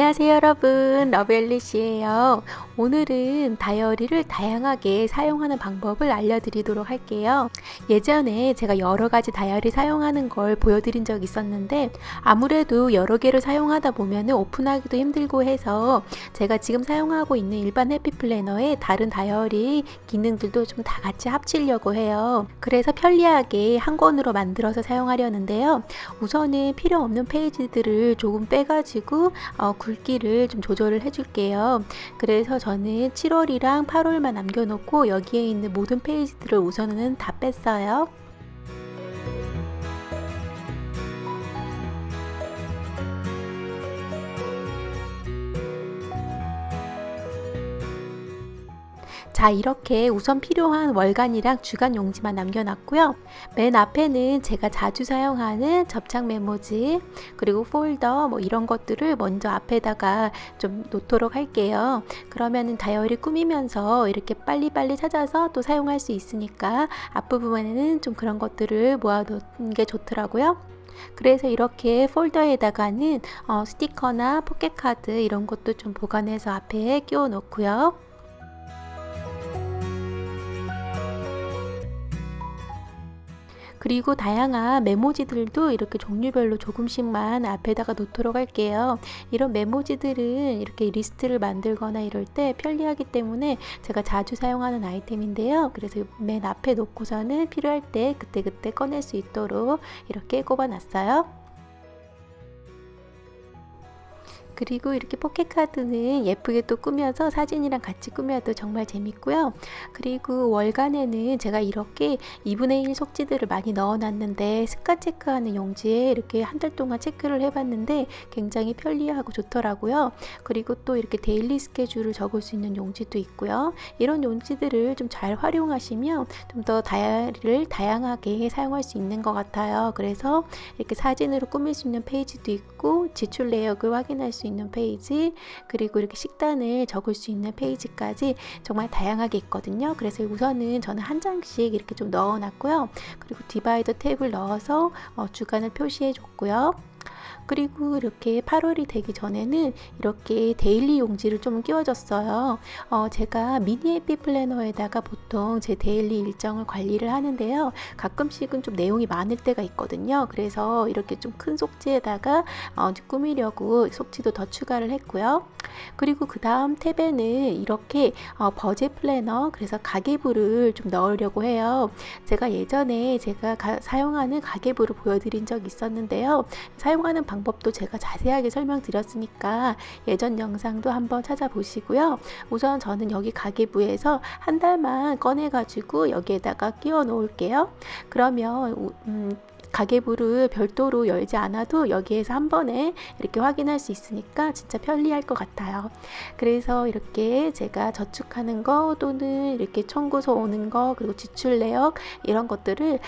안녕하세요 여러분, 러브앨리시예요. 오늘은 다이어리를 다양하게 사용하는 방법을 알려드리도록 할게요. 예전에 제가 여러 가지 다이어리 사용하는 걸 보여드린 적이 있었는데 아무래도 여러 개를 사용하다 보면 오픈하기도 힘들고 해서 제가 지금 사용하고 있는 일반 해피플래너에 다른 다이어리 기능들도 좀 다 같이 합치려고 해요. 그래서 편리하게 한 권으로 만들어서 사용하려는데요. 우선은 필요 없는 페이지들을 조금 빼가지고 굵기를 좀 조절을 해줄게요. 그래서 저는 7월이랑 8월만 남겨놓고 여기에 있는 모든 페이지들을 우선은 다 뺐어요. 자, 이렇게 우선 필요한 월간이랑 주간 용지만 남겨놨고요. 맨 앞에는 제가 자주 사용하는 접착 메모지 그리고 폴더 이런 것들을 먼저 앞에다가 좀 놓도록 할게요. 그러면은 다이어리 꾸미면서 이렇게 빨리빨리 찾아서 또 사용할 수 있으니까 앞부분에는 좀 그런 것들을 모아놓는 게 좋더라고요. 그래서 이렇게 폴더에다가는 스티커나 포켓카드 이런 것도 좀 보관해서 앞에 끼워 놓고요. 그리고 다양한 메모지들도 이렇게 종류별로 조금씩만 앞에다가 놓도록 할게요. 이런 메모지들은 이렇게 리스트를 만들거나 이럴 때 편리하기 때문에 제가 자주 사용하는 아이템인데요. 그래서 맨 앞에 놓고서는 필요할 때 그때그때 꺼낼 수 있도록 이렇게 꼽아놨어요. 그리고 이렇게 포켓카드는 예쁘게 또 꾸며서 사진이랑 같이 꾸며도 정말 재밌고요. 그리고 월간에는 제가 이렇게 2분의 1 속지들을 많이 넣어놨는데 습관 체크하는 용지에 이렇게 한 달 동안 체크를 해봤는데 굉장히 편리하고 좋더라고요. 그리고 또 이렇게 데일리 스케줄을 적을 수 있는 용지도 있고요. 이런 용지들을 좀 잘 활용하시면 좀 더 다이어리를 다양하게 사용할 수 있는 것 같아요. 그래서 이렇게 사진으로 꾸밀 수 있는 페이지도 있고 지출 내역을 확인할 수 있는 페이지 그리고 이렇게 식단을 적을 수 있는 페이지까지 정말 다양하게 있거든요. 그래서 우선은 저는 한 장씩 이렇게 좀 넣어 놨고요. 그리고 디바이더 탭을 넣어서 주간을 표시해 줬고요. 그리고 이렇게 8월이 되기 전에는 이렇게 데일리 용지를 좀 끼워줬어요. 제가 미니 해피 플래너에다가 보통 제 데일리 일정을 관리를 하는데요. 가끔씩은 좀 내용이 많을 때가 있거든요. 그래서 이렇게 좀 큰 속지에다가 꾸미려고 속지도 더 추가를 했고요. 그리고 그 다음 탭에는 이렇게 버젯 플래너, 그래서 가계부를 좀 넣으려고 해요. 제가 예전에 제가 사용하는 가계부를 보여드린 적이 있었는데요. 사용하는 방법도 제가 자세하게 설명드렸으니까 예전 영상도 한번 찾아보시고요. 우선 저는 여기 가계부에서 한 달만 꺼내가지고 여기에다가 끼워 놓을게요. 그러면 가계부를 별도로 열지 않아도 여기에서 한 번에 이렇게 확인할 수 있으니까 진짜 편리할 것 같아요. 그래서 이렇게 제가 저축하는 거 또는 이렇게 청구서 오는 거 그리고 지출 내역 이런 것들을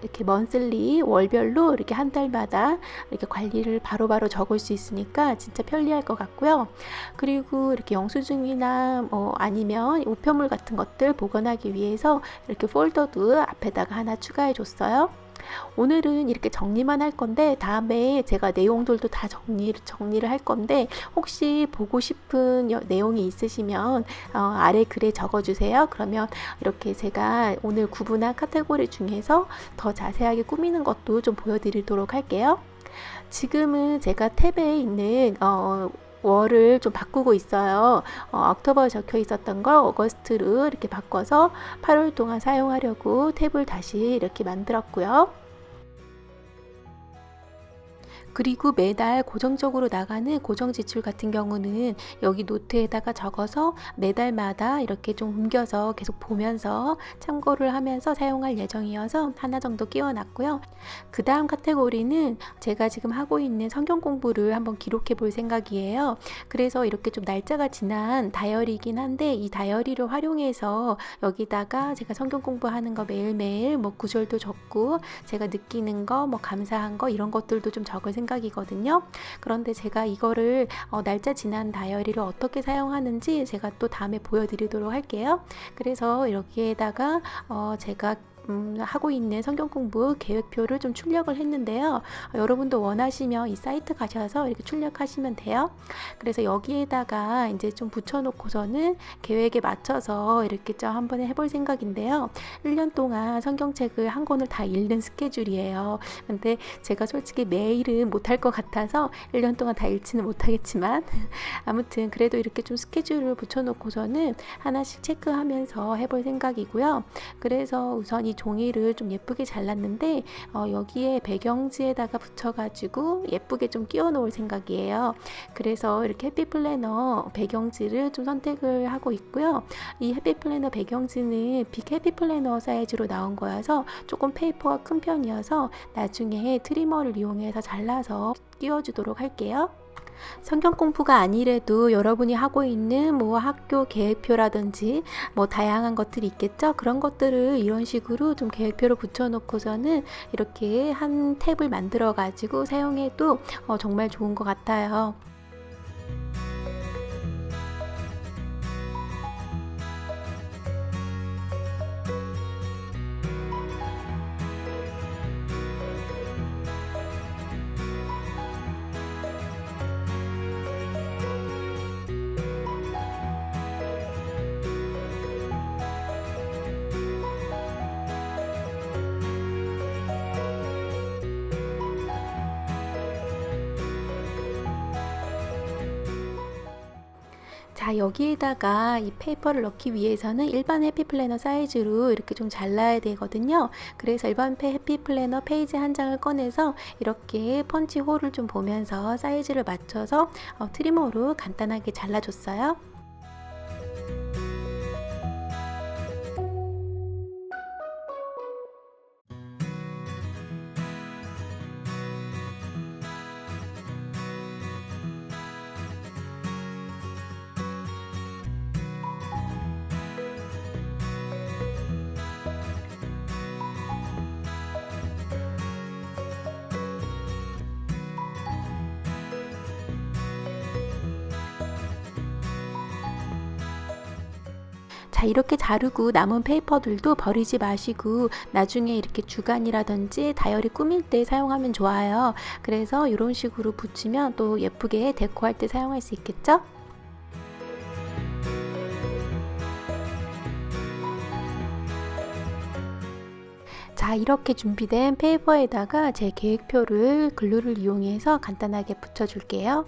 이렇게 먼슬리 월별로 이렇게 한 달마다 이렇게 관리를 바로바로 적을 수 있으니까 진짜 편리할 것 같고요. 그리고 이렇게 영수증이나 아니면 우편물 같은 것들 보관하기 위해서 이렇게 폴더도 앞에다가 하나 추가해 줬어요. 오늘은 이렇게 정리만 할 건데 다음에 제가 내용들도 다 정리를 할 건데 혹시 보고 싶은 내용이 있으시면 아래 글에 적어주세요. 그러면 이렇게 제가 오늘 구분한 카테고리 중에서 더 자세하게 꾸미는 것도 좀 보여드리도록 할게요. 지금은 제가 탭에 있는 월을 좀 바꾸고 있어요. 옥토버에 적혀 있었던 걸 어거스트로 이렇게 바꿔서 8월 동안 사용하려고 탭을 다시 이렇게 만들었고요. 그리고 매달 고정적으로 나가는 고정 지출 같은 경우는 여기 노트에다가 적어서 매달마다 이렇게 좀 옮겨서 계속 보면서 참고를 하면서 사용할 예정이어서 하나 정도 끼워 놨고요. 그 다음 카테고리는 제가 지금 하고 있는 성경 공부를 한번 기록해 볼 생각이에요. 그래서 이렇게 좀 날짜가 지난 다이어리이긴 한데 이 다이어리를 활용해서 여기다가 제가 성경 공부하는 거 매일매일 구절도 적고 제가 느끼는 거 감사한 거 이런 것들도 좀 적을 생각이거든요. 그런데 제가 이거를 날짜 지난 다이어리를 어떻게 사용하는지 제가 또 다음에 보여드리도록 할게요. 그래서 여기에다가 제가 하고 있는 성경 공부 계획표를 좀 출력을 했는데요. 여러분도 원하시면 이 사이트 가셔서 이렇게 출력하시면 돼요. 그래서 여기에다가 이제 좀 붙여놓고서는 계획에 맞춰서 이렇게 좀 한번 해볼 생각인데요. 1년 동안 성경책을 한 권을 다 읽는 스케줄이에요. 근데 제가 솔직히 매일은 못할 것 같아서 1년 동안 다 읽지는 못하겠지만 아무튼 그래도 이렇게 좀 스케줄을 붙여놓고서는 하나씩 체크하면서 해볼 생각이고요. 그래서 우선 이 종이를 좀 예쁘게 잘랐는데 여기에 배경지에다가 붙여가지고 예쁘게 좀 끼워 놓을 생각이에요. 그래서 이렇게 해피플래너 배경지를 좀 선택을 하고 있고요. 이 해피플래너 배경지는 빅 해피플래너 사이즈로 나온 거여서 조금 페이퍼가 큰 편이어서 나중에 트리머를 이용해서 잘라서 끼워주도록 할게요. 성경 공부가 아니래도 여러분이 하고 있는 뭐 학교 계획표라든지 뭐 다양한 것들이 있겠죠. 그런 것들을 이런 식으로 좀 계획표를 붙여놓고서는 이렇게 한 탭을 만들어 가지고 사용해도 정말 좋은 것 같아요. 자, 여기에다가 이 페이퍼를 넣기 위해서는 일반 해피플래너 사이즈로 이렇게 좀 잘라야 되거든요. 그래서 일반 해피플래너 페이지 한 장을 꺼내서 이렇게 펀치 홀을 좀 보면서 사이즈를 맞춰서 트리머로 간단하게 잘라줬어요. 자, 이렇게 자르고 남은 페이퍼들도 버리지 마시고 나중에 이렇게 주간이라든지 다이어리 꾸밀 때 사용하면 좋아요. 그래서 이런 식으로 붙이면 또 예쁘게 데코할 때 사용할 수 있겠죠? 자, 이렇게 준비된 페이퍼에다가 제 계획표를 글루를 이용해서 간단하게 붙여줄게요.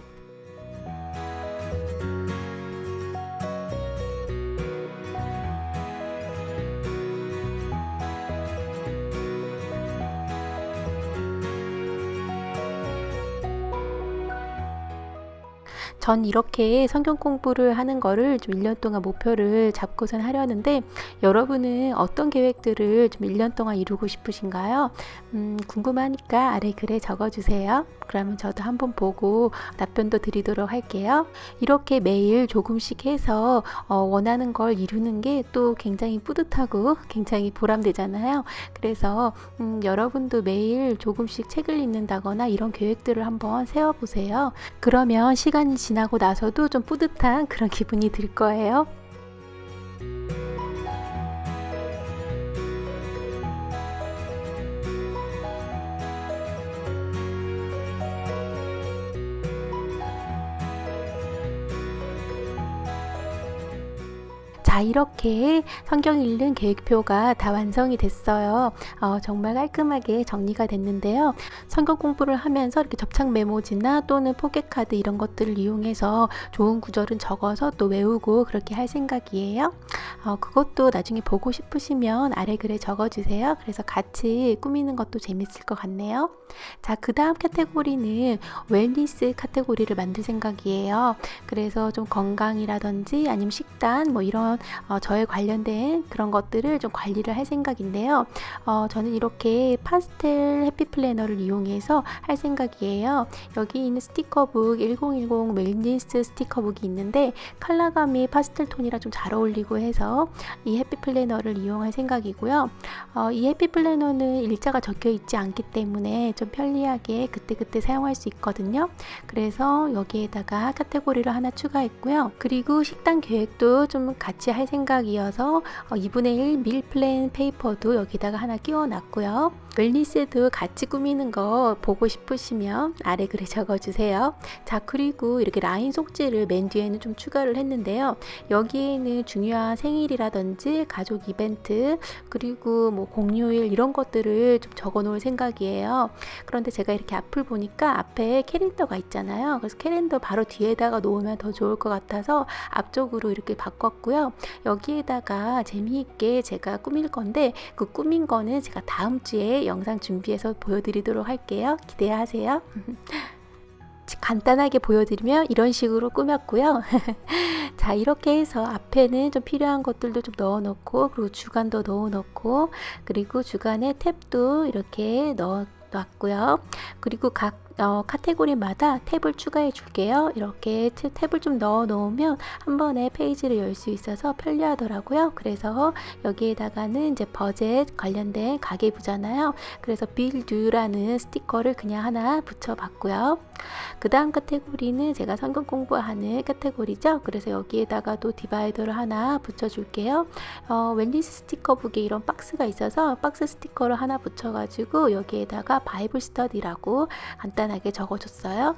전 이렇게 성경 공부를 하는 거를 좀 1년 동안 목표를 잡고선 하려는데 여러분은 어떤 계획들을 좀 1년 동안 이루고 싶으신가요? 궁금하니까 아래 글에 적어주세요. 그러면 저도 한번 보고 답변도 드리도록 할게요. 이렇게 매일 조금씩 해서 원하는 걸 이루는 게 또 굉장히 뿌듯하고 굉장히 보람되잖아요. 그래서 여러분도 매일 조금씩 책을 읽는다거나 이런 계획들을 한번 세워보세요. 그러면 시간이 지나고 나서도 좀 뿌듯한 그런 기분이 들 거예요. 자, 이렇게 성경 읽는 계획표가 다 완성이 됐어요. 정말 깔끔하게 정리가 됐는데요. 성경 공부를 하면서 이렇게 접착 메모지나 또는 포켓카드 이런 것들을 이용해서 좋은 구절은 적어서 또 외우고 그렇게 할 생각이에요. 그것도 나중에 보고 싶으시면 아래 글에 적어주세요. 그래서 같이 꾸미는 것도 재밌을 것 같네요. 자, 그 다음 카테고리는 웰니스 카테고리를 만들 생각이에요. 그래서 좀 건강이라든지 아니면 식단 뭐 이런 저에 관련된 그런 것들을 좀 관리를 할 생각인데요. 저는 이렇게 파스텔 해피 플래너를 이용해서 할 생각이에요. 여기 있는 스티커북 1010 웰니스 스티커북이 있는데 컬러감이 파스텔 톤이랑 좀 잘 어울리고 해서 이 해피 플래너를 이용할 생각이고요. 이 해피 플래너는 일자가 적혀 있지 않기 때문에 좀 편리하게 그때그때 사용할 수 있거든요. 그래서 여기에다가 카테고리를 하나 추가했고요. 그리고 식단 계획도 좀 같이 같이 할 생각이어서 2분의 1 밀플랜 페이퍼도 여기다가 하나 끼워 놨고요. 웰니스도 같이 꾸미는 거 보고 싶으시면 아래 글에 적어주세요. 자, 그리고 이렇게 라인 속지를 맨 뒤에는 좀 추가를 했는데요. 여기에는 중요한 생일이라든지 가족 이벤트, 그리고 뭐 공휴일 이런 것들을 좀 적어 놓을 생각이에요. 그런데 제가 이렇게 앞을 보니까 앞에 캘린더가 있잖아요. 그래서 캘린더 바로 뒤에다가 놓으면 더 좋을 것 같아서 앞쪽으로 이렇게 바꿨고요. 여기에다가 재미있게 제가 꾸밀 건데, 그 꾸민 거는 제가 다음 주에 영상 준비해서 보여드리도록 할게요. 기대하세요. 간단하게 보여드리면 이런 식으로 꾸몄고요. 자, 이렇게 해서 앞에는 좀 필요한 것들도 좀 넣어 놓고, 그리고 주간도 넣어 놓고, 그리고 주간에 탭도 이렇게 넣어 놨고요. 그리고 각 카테고리마다 탭을 추가해 줄게요. 이렇게 탭을 좀 넣어 놓으면 한 번에 페이지를 열 수 있어서 편리하더라고요. 그래서 여기에다가는 이제 버젯 관련된 가계부잖아요. 그래서 빌드라는 스티커를 그냥 하나 붙여 봤고요. 그 다음 카테고리는 제가 성경 공부하는 카테고리죠. 그래서 여기에다가도 디바이더를 하나 붙여 줄게요. 웰니스 스티커북에 이런 박스가 있어서 박스 스티커를 하나 붙여 가지고 여기에다가 바이블 스터디라고 간단하게 적어줬어요.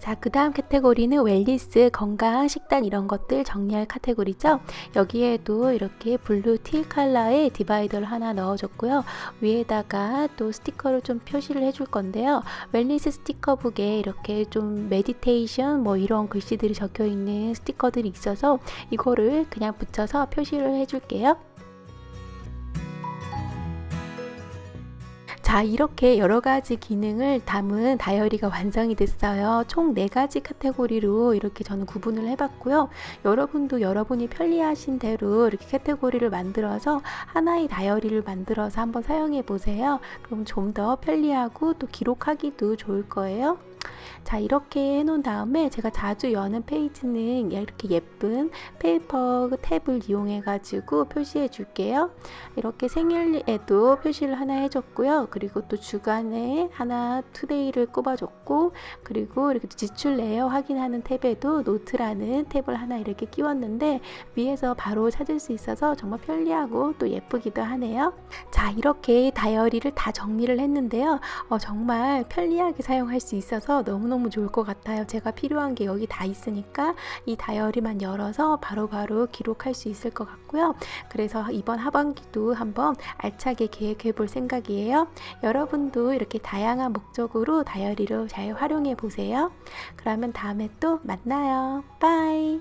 자, 그 다음 카테고리는 웰니스, 건강, 식단 이런 것들 정리할 카테고리죠. 여기에도 이렇게 블루 틸 컬러의 디바이더를 하나 넣어줬고요. 위에다가 또 스티커를 좀 표시를 해줄 건데요. 웰니스 스티커북에 이렇게 좀 메디테이션 뭐 이런 글씨들이 적혀 있는 스티커들이 있어서 이거를 그냥 붙여서 표시를 해줄게요. 자, 이렇게 여러 가지 기능을 담은 다이어리가 완성이 됐어요. 총 4가지 카테고리로 이렇게 저는 구분을 해봤고요. 여러분도 여러분이 편리하신 대로 이렇게 카테고리를 만들어서 하나의 다이어리를 만들어서 한번 사용해 보세요. 그럼 좀 더 편리하고 또 기록하기도 좋을 거예요. 자, 이렇게 해놓은 다음에 제가 자주 여는 페이지는 이렇게 예쁜 페이퍼 탭을 이용해 가지고 표시해 줄게요. 이렇게 생일에도 표시를 하나 해줬고요. 그리고 또 주간에 하나 투데이를 꼽아줬고, 그리고 이렇게 지출 내역 확인하는 탭에도 노트라는 탭을 하나 이렇게 끼웠는데 위에서 바로 찾을 수 있어서 정말 편리하고 또 예쁘기도 하네요. 자, 이렇게 다이어리를 다 정리를 했는데요. 정말 편리하게 사용할 수 있어서 너무너무 좋을 것 같아요. 제가 필요한 게 여기 다 있으니까 이 다이어리만 열어서 바로바로 기록할 수 있을 것 같고요. 그래서 이번 하반기도 한번 알차게 계획해 볼 생각이에요. 여러분도 이렇게 다양한 목적으로 다이어리를 잘 활용해 보세요. 그러면 다음에 또 만나요. 빠이.